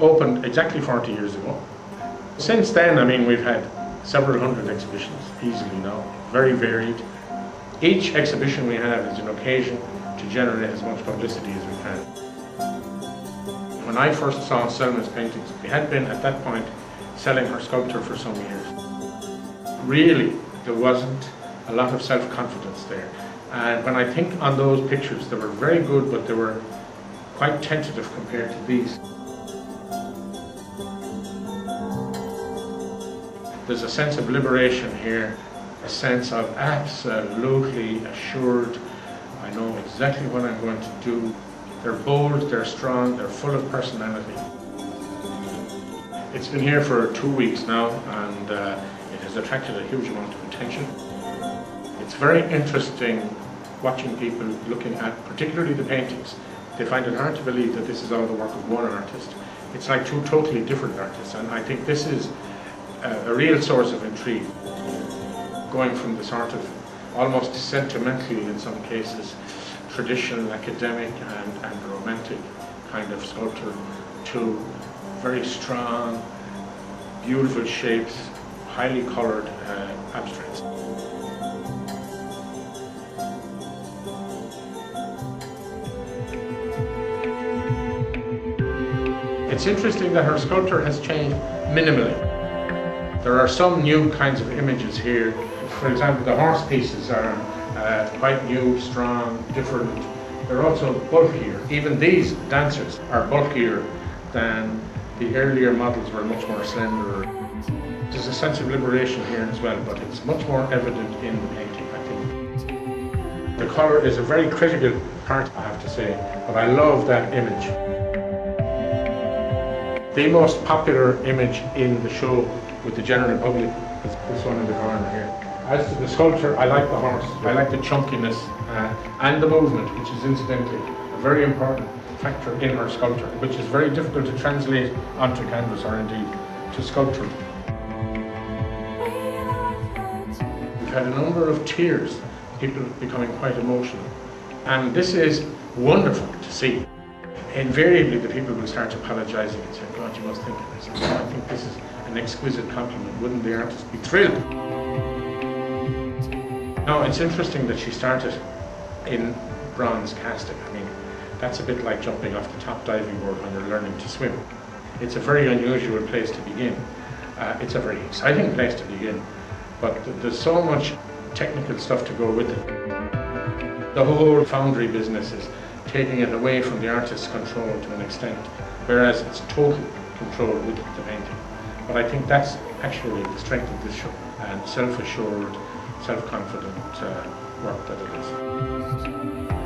opened exactly 40 years ago. Since then, I mean, we've had several hundred exhibitions, easily now, very varied. Each exhibition we have is an occasion to generate as much publicity as we can. When I first saw Selma's paintings, we had been at that point selling her sculpture for some years. Really, there wasn't a lot of self-confidence there. And when I think on those pictures, they were very good, but they were quite tentative compared to these. There's a sense of liberation here, a sense of absolutely assured, I know exactly what I'm going to do. They're bold, they're strong, they're full of personality. It's been here for 2 weeks now, and it has attracted a huge amount of attention. It's very interesting watching people looking at particularly the paintings. They find it hard to believe that this is all the work of one artist. It's like two totally different artists, and I think this is a real source of intrigue. Going from the sort of almost sentimental, in some cases, traditional, academic and romantic kind of sculpture to very strong, beautiful shapes, highly coloured abstracts. It's interesting that her sculpture has changed minimally. There are some new kinds of images here. For example, the horse pieces are quite new, strong, different. They're also bulkier. Even these dancers are bulkier than the earlier models were, much more slender. There's a sense of liberation here as well, but it's much more evident in the painting, I think. The colour is a very critical part, I have to say, but I love that image. The most popular image in the show with the general public is this one in the corner here. As to the sculpture, I like the horse. I like the chunkiness and the movement, which is incidentally a very important factor in her sculpture, which is very difficult to translate onto canvas or indeed to sculpture. We've had a number of tears, people becoming quite emotional, and this is wonderful to see. Invariably, the people will start apologising and say, God, you must think of this. I think this is an exquisite compliment. Wouldn't the artist be thrilled? Now, it's interesting that she started in bronze casting. I mean, that's a bit like jumping off the top diving board when you're learning to swim. It's a very unusual place to begin. It's a very exciting place to begin, but there's so much technical stuff to go with it. The whole foundry business is taking it away from the artist's control to an extent, whereas it's total control with the painting. But I think that's actually the strength of this show, and self-assured, self-confident work that it is.